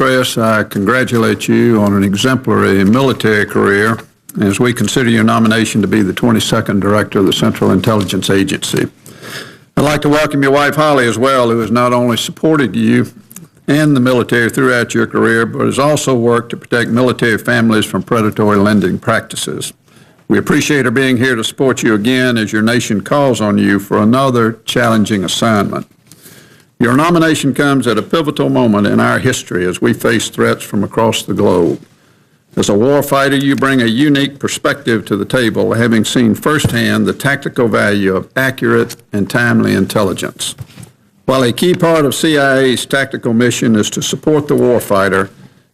Petraeus, I congratulate you on an exemplary military career as we consider your nomination to be the 22nd Director of the Central Intelligence Agency. I'd like to welcome your wife, Holly, as well, who has not only supported you and the military throughout your career, but has also worked to protect military families from predatory lending practices. We appreciate her being here to support you again as your nation calls on you for another challenging assignment. Your nomination comes at a pivotal moment in our history as we face threats from across the globe. As a warfighter, you bring a unique perspective to the table, having seen firsthand the tactical value of accurate and timely intelligence. While a key part of CIA's tactical mission is to support the warfighter,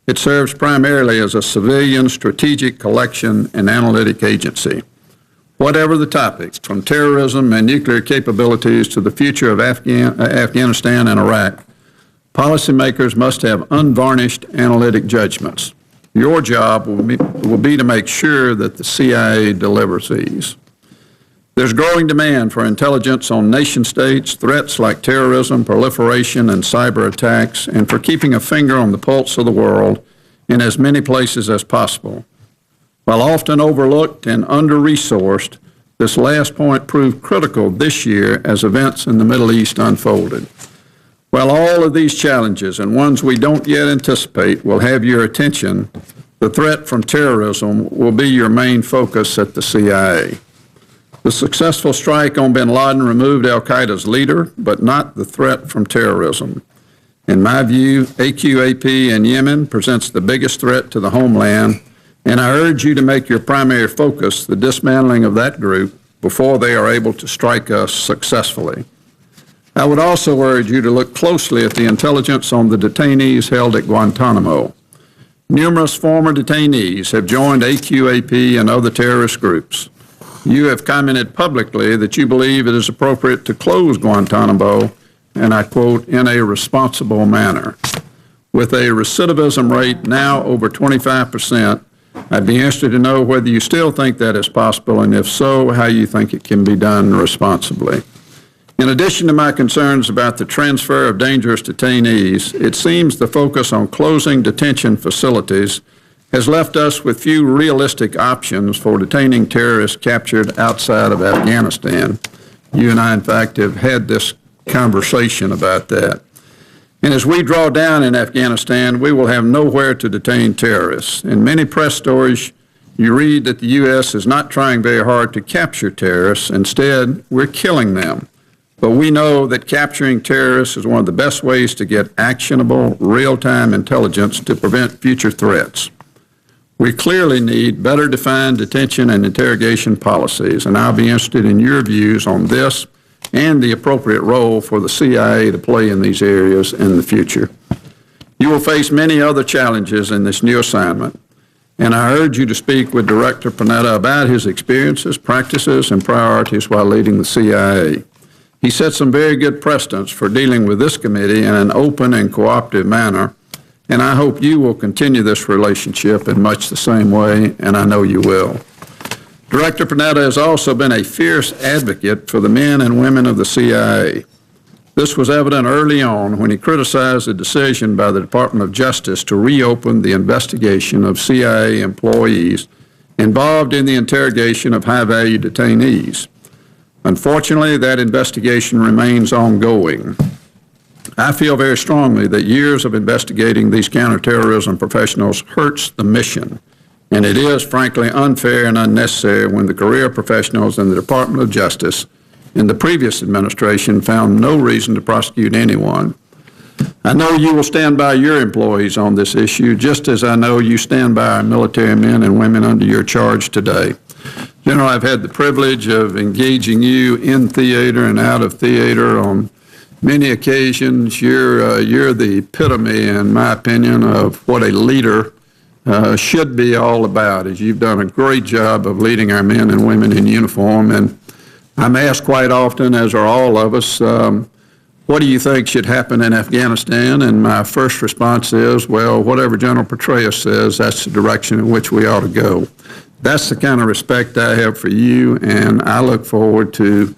it serves primarily as a civilian strategic collection and analytic agency. Whatever the topic, from terrorism and nuclear capabilities to the future of Afghanistan and Iraq, policymakers must have unvarnished analytic judgments. Your job will be to make sure that the CIA delivers these. There's growing demand for intelligence on nation states, threats like terrorism, proliferation, and cyber attacks, and for keeping a finger on the pulse of the world in as many places as possible. While often overlooked and under-resourced, this last point proved critical this year as events in the Middle East unfolded. While all of these challenges and ones we don't yet anticipate will have your attention, the threat from terrorism will be your main focus at the CIA. The successful strike on bin Laden removed al-Qaeda's leader, but not the threat from terrorism. In my view, AQAP in Yemen presents the biggest threat to the homeland, and I urge you to make your primary focus the dismantling of that group before they are able to strike us successfully. I would also urge you to look closely at the intelligence on the detainees held at Guantanamo. Numerous former detainees have joined AQAP and other terrorist groups. You have commented publicly that you believe it is appropriate to close Guantanamo, and I quote, in a responsible manner. With a recidivism rate now over 25%, I'd be interested to know whether you still think that is possible, and if so, how you think it can be done responsibly. In addition to my concerns about the transfer of dangerous detainees, it seems the focus on closing detention facilities has left us with few realistic options for detaining terrorists captured outside of Afghanistan. You and I, in fact, have had this conversation about that. And as we draw down in Afghanistan, we will have nowhere to detain terrorists. In many press stories, you read that the U.S. is not trying very hard to capture terrorists. Instead, we're killing them. But we know that capturing terrorists is one of the best ways to get actionable, real-time intelligence to prevent future threats. We clearly need better defined detention and interrogation policies, and I'll be interested in your views on this and the appropriate role for the CIA to play in these areas in the future. You will face many other challenges in this new assignment, and I urge you to speak with Director Panetta about his experiences, practices, and priorities while leading the CIA. He set some very good precedents for dealing with this committee in an open and cooperative manner, and I hope you will continue this relationship in much the same way, and I know you will. Director Panetta has also been a fierce advocate for the men and women of the CIA. This was evident early on when he criticized the decision by the Department of Justice to reopen the investigation of CIA employees involved in the interrogation of high-value detainees. Unfortunately, that investigation remains ongoing. I feel very strongly that years of investigating these counterterrorism professionals hurts the mission. And it is, frankly, unfair and unnecessary when the career professionals in the Department of Justice in the previous administration found no reason to prosecute anyone. I know you will stand by your employees on this issue, just as I know you stand by our military men and women under your charge today. General, I've had the privilege of engaging you in theater and out of theater on many occasions. You're the epitome, in my opinion, of what a leader should be all about, as you've done a great job of leading our men and women in uniform. And I'm asked quite often, as are all of us, what do you think should happen in Afghanistan? And my first response is, well, whatever General Petraeus says, that's the direction in which we ought to go. That's the kind of respect I have for you, and I look forward to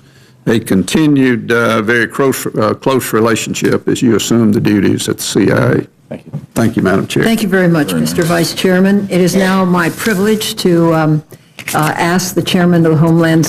a continued very close relationship as you assume the duties at the CIA. Thank you. Thank you, Madam Chair. Thank you very much, Mr. Vice Chairman. It is now my privilege to ask the Chairman of the Homeland